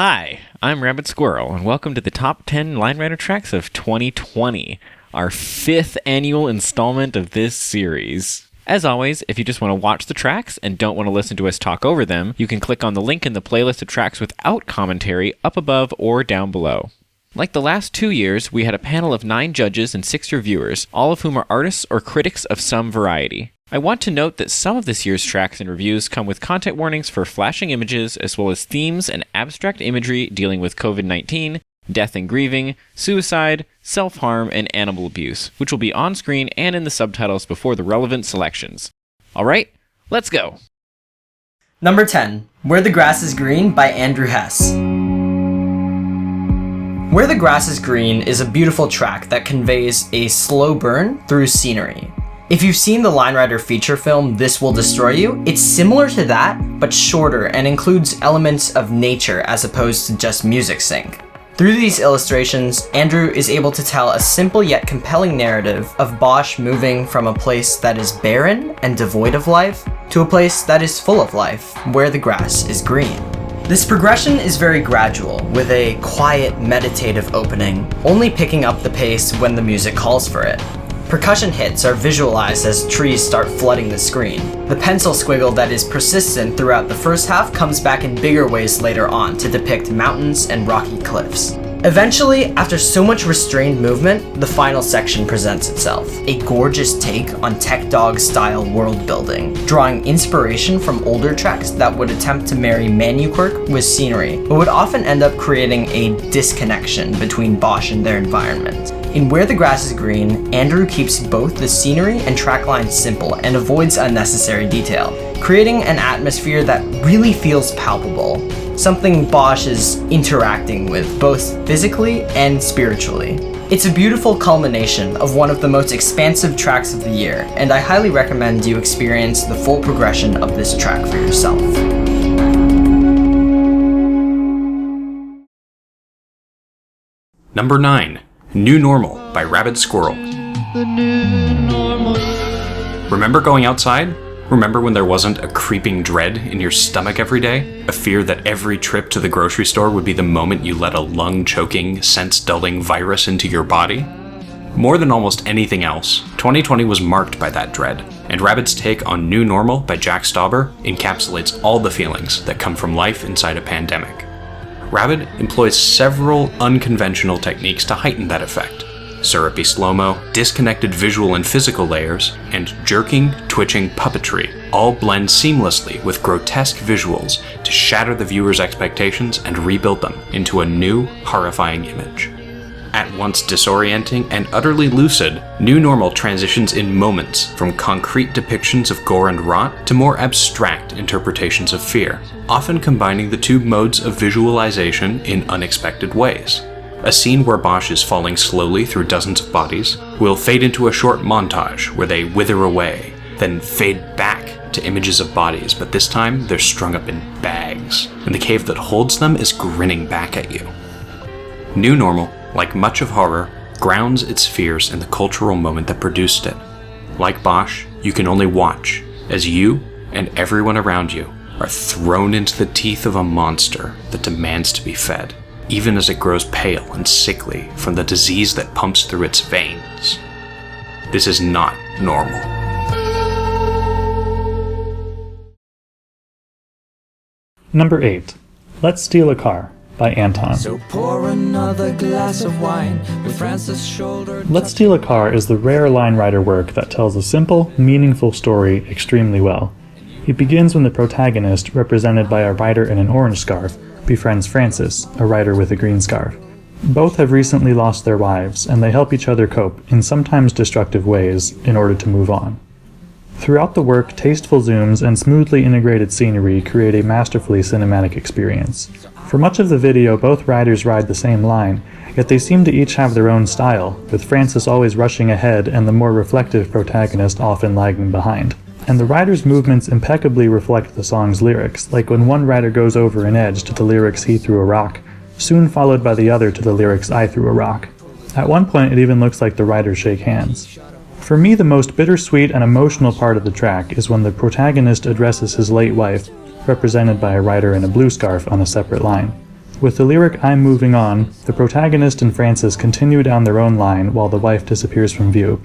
Hi, I'm Rabbit Squirrel, and welcome to the top 10 Line Rider tracks of 2020, our 5th annual installment of this series. As always, if you just want to watch the tracks and don't want to listen to us talk over them, you can click on the link in the playlist of tracks without commentary up above or down below. Like the last 2 years, we had a panel of 9 judges and 6 reviewers, all of whom are artists or critics of some variety. I want to note that some of this year's tracks and reviews come with content warnings for flashing images, as well as themes and abstract imagery dealing with COVID-19, death and grieving, suicide, self-harm, and animal abuse, which will be on screen and in the subtitles before the relevant selections. Alright, let's go! Number 10, Where the Grass is Green by Andrew Hess. Where the Grass is Green is a beautiful track that conveys a slow burn through scenery. If you've seen the Line Rider feature film This Will Destroy You, it's similar to that, but shorter and includes elements of nature as opposed to just music sync. Through these illustrations, Andrew is able to tell a simple yet compelling narrative of Bosch moving from a place that is barren and devoid of life to a place that is full of life, where the grass is green. This progression is very gradual, with a quiet, meditative opening, only picking up the pace when the music calls for it. Percussion hits are visualized as trees start flooding the screen. The pencil squiggle that is persistent throughout the first half comes back in bigger ways later on to depict mountains and rocky cliffs. Eventually, after so much restrained movement, the final section presents itself, a gorgeous take on Tech Dog-style world building, drawing inspiration from older tracks that would attempt to marry manuquirk with scenery, but would often end up creating a disconnection between Bosch and their environment. In Where the Grass is Green, Andrew keeps both the scenery and tracklines simple and avoids unnecessary detail, creating an atmosphere that really feels palpable, something Bosch is interacting with both physically and spiritually. It's a beautiful culmination of one of the most expansive tracks of the year, and I highly recommend you experience the full progression of this track for yourself. Number 9. New Normal by Rabbit Squirrel. Remember going outside? Remember when there wasn't a creeping dread in your stomach every day? A fear that every trip to the grocery store would be the moment you let a lung-choking, sense-dulling virus into your body? More than almost anything else, 2020 was marked by that dread, and Rabbit's take on New Normal by Jack Stauber encapsulates all the feelings that come from life inside a pandemic. Rabbit employs several unconventional techniques to heighten that effect. Syrupy slow-mo, disconnected visual and physical layers, and jerking, twitching puppetry all blend seamlessly with grotesque visuals to shatter the viewer's expectations and rebuild them into a new, horrifying image. At once disorienting and utterly lucid, New Normal transitions in moments from concrete depictions of gore and rot to more abstract interpretations of fear, often combining the two modes of visualization in unexpected ways. A scene where Bosch is falling slowly through dozens of bodies will fade into a short montage where they wither away, then fade back to images of bodies, but this time they're strung up in bags, and the cave that holds them is grinning back at you. New Normal, like much of horror, grounds its fears in the cultural moment that produced it. Like Bosch, you can only watch as you and everyone around you are thrown into the teeth of a monster that demands to be fed, even as it grows pale and sickly from the disease that pumps through its veins. This is not normal. Number 8. Let's Steal a Car by Anton. So pour another glass of wine with Francis' shoulder. Let's Steal a Car is the rare Line Rider work that tells a simple, meaningful story extremely well. It begins when the protagonist, represented by a rider in an orange scarf, befriends Francis, a rider with a green scarf. Both have recently lost their wives, and they help each other cope in sometimes destructive ways in order to move on. Throughout the work, tasteful zooms and smoothly integrated scenery create a masterfully cinematic experience. For much of the video, both riders ride the same line, yet they seem to each have their own style, with Francis always rushing ahead and the more reflective protagonist often lagging behind. And the riders' movements impeccably reflect the song's lyrics, like when one rider goes over an edge to the lyrics "He threw a rock," soon followed by the other to the lyrics "I threw a rock." At one point it even looks like the riders shake hands. For me, the most bittersweet and emotional part of the track is when the protagonist addresses his late wife, represented by a rider in a blue scarf on a separate line. With the lyric "I'm moving on," the protagonist and Francis continue down their own line while the wife disappears from view.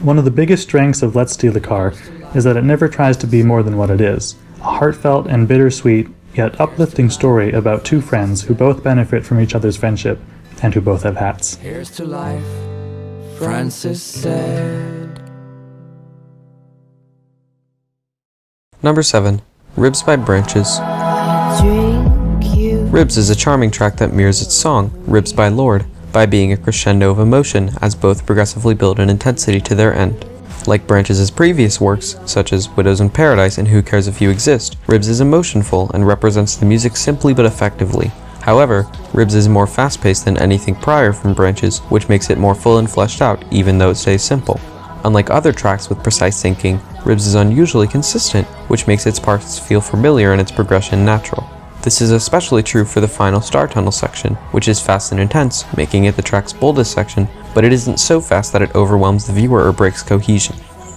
One of the biggest strengths of Let's Steal a Car is that it never tries to be more than what it is, a heartfelt and bittersweet, yet uplifting story about two friends who both benefit from each other's friendship and who both have hats. Here's to life, Francis said. Number 7. Ribs by Branches. Ribs is a charming track that mirrors its song, Ribs by Lorde, by being a crescendo of emotion as both progressively build in intensity to their end. Like Branches' previous works, such as Widows in Paradise and Who Cares If You Exist, Ribs is emotionful and represents the music simply but effectively. However, Ribs is more fast-paced than anything prior from Branches, which makes it more full and fleshed out, even though it stays simple. Unlike other tracks with precise syncing, Ribs is unusually consistent, which makes its parts feel familiar and its progression natural. This is especially true for the final Star Tunnel section, which is fast and intense, making it the track's boldest section, but it isn't so fast that it overwhelms the viewer or breaks cohesion.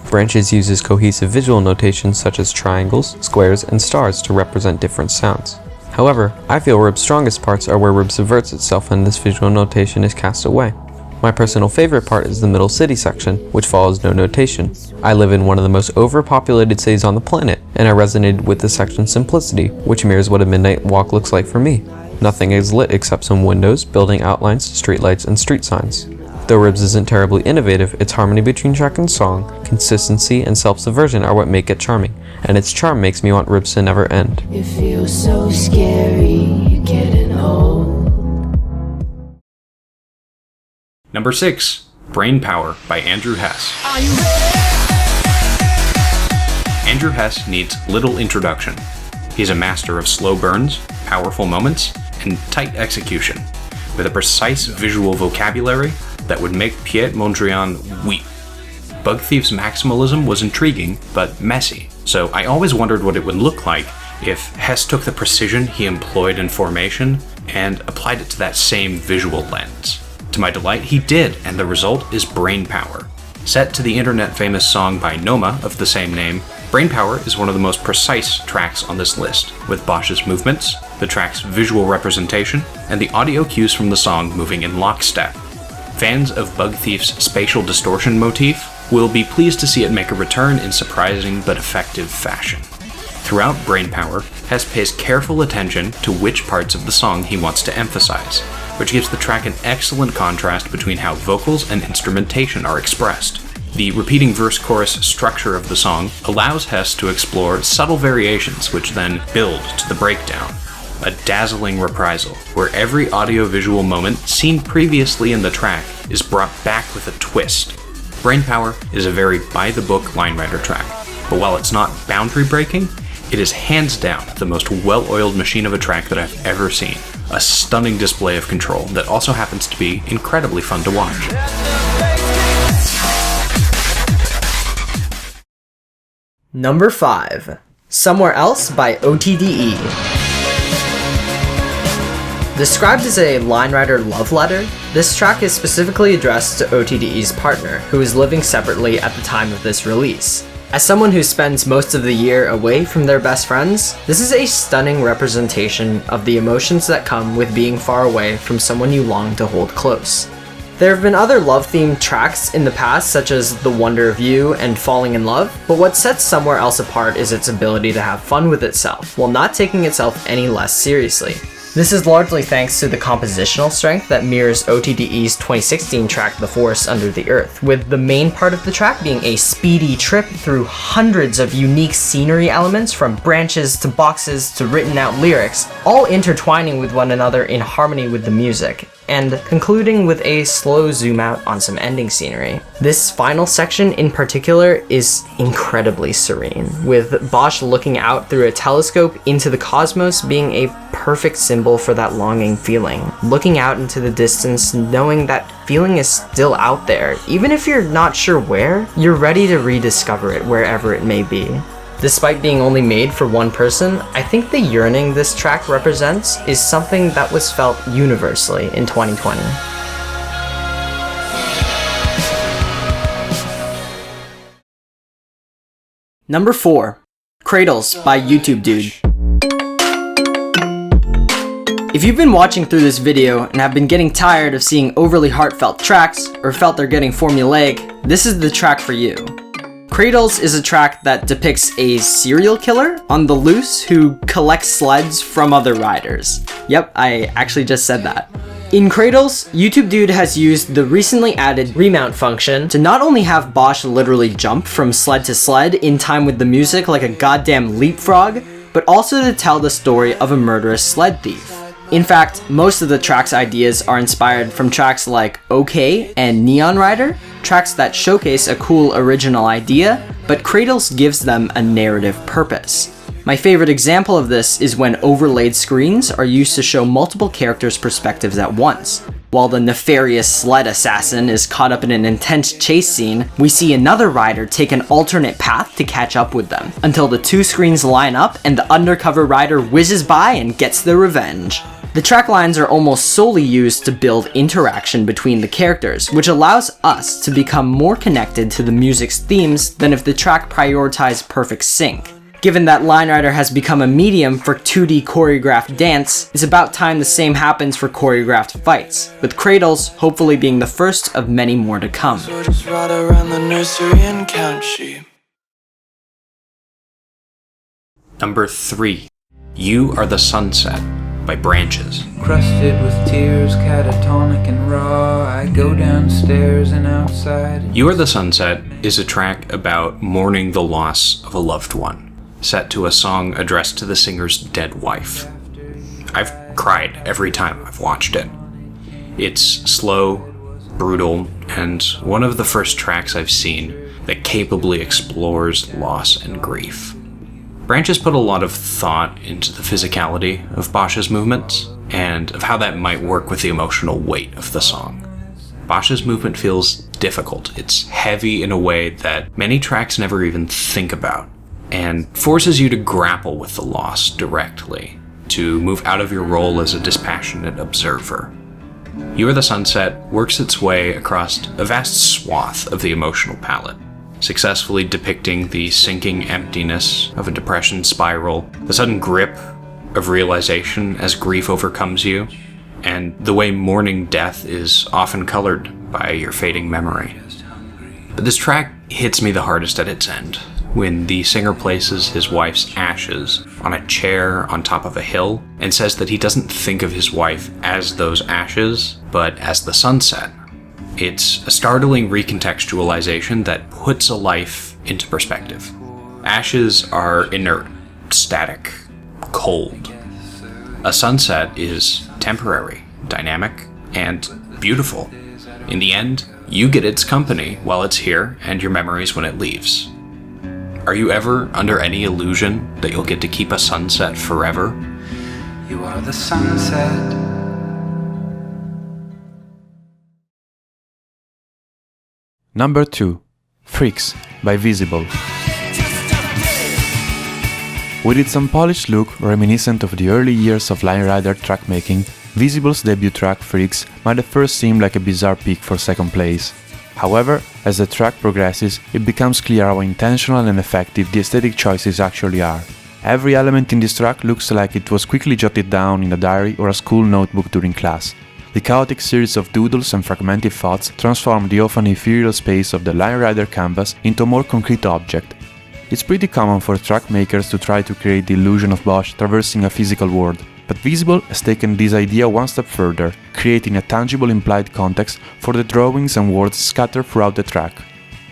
Branches uses cohesive visual notation such as triangles, squares, and stars to represent different sounds. However, I feel Ribs' strongest parts are where Ribs subverts itself and this visual notation is cast away. My personal favorite part is the Middle City section, which follows no notation. I live in one of the most overpopulated cities on the planet, and I resonated with the section's simplicity, which mirrors what a midnight walk looks like for me. Nothing is lit except some windows, building outlines, streetlights, and street signs. Though Ribs isn't terribly innovative, its harmony between track and song, consistency, and self-subversion are what make it charming, and its charm makes me want Ribs to never end. It feels so scary getting old. Number 6. Brain Power by Andrew Hess. Andrew Hess needs little introduction. He's a master of slow burns, powerful moments, and tight execution, with a precise visual vocabulary that would make Piet Mondrian weep. Bug Thief's maximalism was intriguing, but messy, so I always wondered what it would look like if Hess took the precision he employed in Formation and applied it to that same visual lens. To my delight, he did, and the result is Brain Power. Set to the internet-famous song by Noma of the same name, Brain Power is one of the most precise tracks on this list, with Bosch's movements, the track's visual representation, and the audio cues from the song moving in lockstep. Fans of Bug Thief's spatial distortion motif will be pleased to see it make a return in surprising but effective fashion. Throughout Brain Power, Hess pays careful attention to which parts of the song he wants to emphasize, which gives the track an excellent contrast between how vocals and instrumentation are expressed. The repeating verse-chorus structure of the song allows Hess to explore subtle variations which then build to the breakdown. A dazzling reprisal, where every audio-visual moment seen previously in the track is brought back with a twist. Brain Power is a very by-the-book Linerider track, but while it's not boundary-breaking, it is hands down the most well-oiled machine of a track that I've ever seen. A stunning display of control that also happens to be incredibly fun to watch. Number 5. Somewhere Else by OTDE. Described as a Linerider love letter, this track is specifically addressed to OTDE's partner, who is living separately at the time of this release. As someone who spends most of the year away from their best friends, this is a stunning representation of the emotions that come with being far away from someone you long to hold close. There have been other love-themed tracks in the past, such as The Wonder of You and Falling in Love, but what sets Somewhere Else apart is its ability to have fun with itself, while not taking itself any less seriously. This is largely thanks to the compositional strength that mirrors OTDE's 2016 track The Forest Under the Earth, with the main part of the track being a speedy trip through hundreds of unique scenery elements, from branches to boxes to written out lyrics, all intertwining with one another in harmony with the music, and concluding with a slow zoom out on some ending scenery. This final section in particular is incredibly serene, with Bosch looking out through a telescope into the cosmos being a perfect symbol for that longing feeling. Looking out into the distance, knowing that feeling is still out there, even if you're not sure where, you're ready to rediscover it wherever it may be. Despite being only made for one person, I think the yearning this track represents is something that was felt universally in 2020. Number 4. Cradles by YouTube Dude. If you've been watching through this video and have been getting tired of seeing overly heartfelt tracks, or felt they're getting formulaic, this is the track for you. Cradles is a track that depicts a serial killer on the loose who collects sleds from other riders. Yep, I actually just said that. In Cradles, YouTube Dude has used the recently added remount function to not only have Bosch literally jump from sled to sled in time with the music like a goddamn leapfrog, but also to tell the story of a murderous sled thief. In fact, most of the track's ideas are inspired from tracks like OK and Neon Rider, tracks that showcase a cool original idea, but Cradles gives them a narrative purpose. My favorite example of this is when overlaid screens are used to show multiple characters' perspectives at once. While the nefarious sled assassin is caught up in an intense chase scene, we see another rider take an alternate path to catch up with them, until the two screens line up and the undercover rider whizzes by and gets their revenge. The track lines are almost solely used to build interaction between the characters, which allows us to become more connected to the music's themes than if the track prioritized perfect sync. Given that Line Rider has become a medium for 2D choreographed dance, it's about time the same happens for choreographed fights, with Cradles hopefully being the first of many more to come. So just ride around the nursery and count sheep. Number 3. You Are the Sunset by Branches. Crusted with tears, catatonic and raw, I go downstairs and outside. You Are the Sunset is a track about mourning the loss of a loved one, set to a song addressed to the singer's dead wife. I've cried every time I've watched it. It's slow, brutal, and one of the first tracks I've seen that capably explores loss and grief. Branches put a lot of thought into the physicality of Bosch's movements, and of how that might work with the emotional weight of the song. Bosch's movement feels difficult. It's heavy in a way that many tracks never even think about, and forces you to grapple with the loss directly, to move out of your role as a dispassionate observer. You Are the Sunset works its way across a vast swath of the emotional palette, successfully depicting the sinking emptiness of a depression spiral, the sudden grip of realization as grief overcomes you, and the way mourning death is often colored by your fading memory. But this track hits me the hardest at its end, when the singer places his wife's ashes on a chair on top of a hill and says that he doesn't think of his wife as those ashes, but as the sunset. It's a startling recontextualization that puts a life into perspective. Ashes are inert, static, cold. A sunset is temporary, dynamic, and beautiful. In the end, you get its company while it's here and your memories when it leaves. Are you ever under any illusion that you'll get to keep a sunset forever? You are the sunset. Number 2. Freaks by Visible. With its unpolished look reminiscent of the early years of Line Rider track making, Visible's debut track Freaks might at first seem like a bizarre pick for second place. However, as the track progresses, it becomes clear how intentional and effective the aesthetic choices actually are. Every element in this track looks like it was quickly jotted down in a diary or a school notebook during class. The chaotic series of doodles and fragmented thoughts transform the often ethereal space of the Line Rider canvas into a more concrete object. It's pretty common for track makers to try to create the illusion of Bosch traversing a physical world, but Visible has taken this idea one step further, creating a tangible implied context for the drawings and words scattered throughout the track.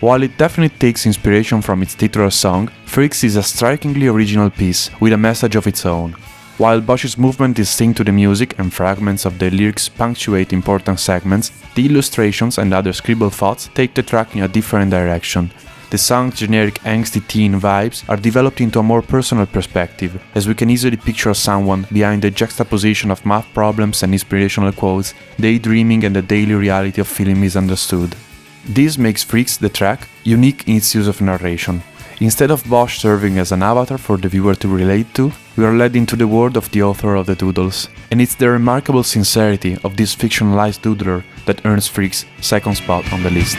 While it definitely takes inspiration from its titular song, Freaks is a strikingly original piece with a message of its own. While Bosch's movement is synced to the music and fragments of the lyrics punctuate important segments, the illustrations and other scribbled thoughts take the track in a different direction. The song's generic angsty teen vibes are developed into a more personal perspective, as we can easily picture someone behind the juxtaposition of math problems and inspirational quotes, daydreaming and the daily reality of feeling misunderstood. This makes Freaks, the track, unique in its use of narration. Instead of Bosch serving as an avatar for the viewer to relate to, we are led into the world of the author of the doodles, and it's the remarkable sincerity of this fictionalized doodler that earns Freaks' second spot on the list.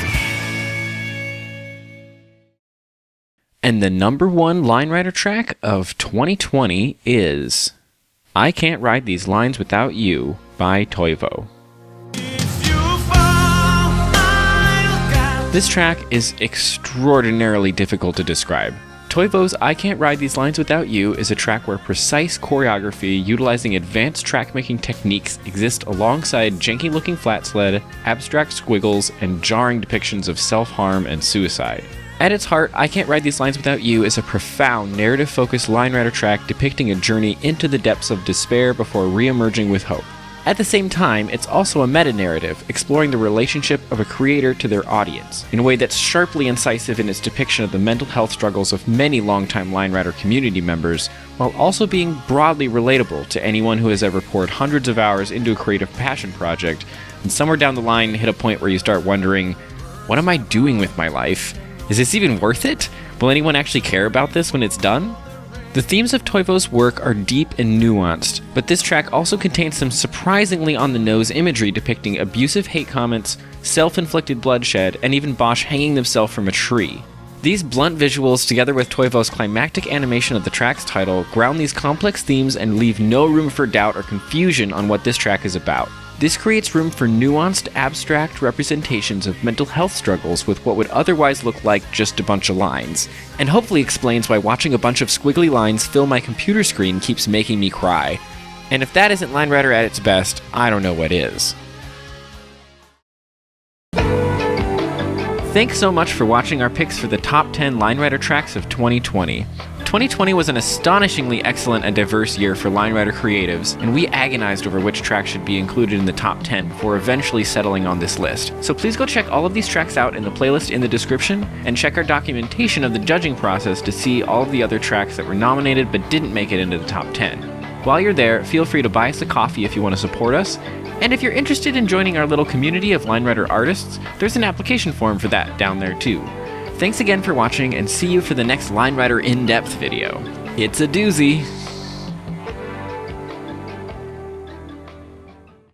And the number 1 Line Rider track of 2020 is I Can't Ride These Lines Without You by Toivo. This track is extraordinarily difficult to describe. Toivo's I Can't Ride These Lines Without You is a track where precise choreography utilizing advanced track-making techniques exist alongside janky-looking flat sled, abstract squiggles, and jarring depictions of self-harm and suicide. At its heart, I Can't Ride These Lines Without You is a profound, narrative-focused Line Rider track depicting a journey into the depths of despair before re-emerging with hope. At the same time, it's also a meta-narrative, exploring the relationship of a creator to their audience, in a way that's sharply incisive in its depiction of the mental health struggles of many longtime Line Rider community members, while also being broadly relatable to anyone who has ever poured hundreds of hours into a creative passion project, and somewhere down the line hit a point where you start wondering, what am I doing with my life? Is this even worth it? Will anyone actually care about this when it's done? The themes of Toivo's work are deep and nuanced, but this track also contains some surprisingly on-the-nose imagery depicting abusive hate comments, self-inflicted bloodshed, and even Bosch hanging themselves from a tree. These blunt visuals, together with Toivo's climactic animation of the track's title, ground these complex themes and leave no room for doubt or confusion on what this track is about. This creates room for nuanced, abstract representations of mental health struggles with what would otherwise look like just a bunch of lines, and hopefully explains why watching a bunch of squiggly lines fill my computer screen keeps making me cry. And if that isn't Line Rider at its best, I don't know what is. Thanks so much for watching our picks for the top 10 Line Rider tracks of 2020. 2020 was an astonishingly excellent and diverse year for Line Rider creatives, and we agonized over which track should be included in the top 10 before eventually settling on this list. So please go check all of these tracks out in the playlist in the description, and check our documentation of the judging process to see all of the other tracks that were nominated but didn't make it into the top 10. While you're there, feel free to buy us a coffee if you want to support us, and if you're interested in joining our little community of Line Rider artists, there's an application form for that down there too. Thanks again for watching, and see you for the next Line Rider in-depth video. It's a doozy!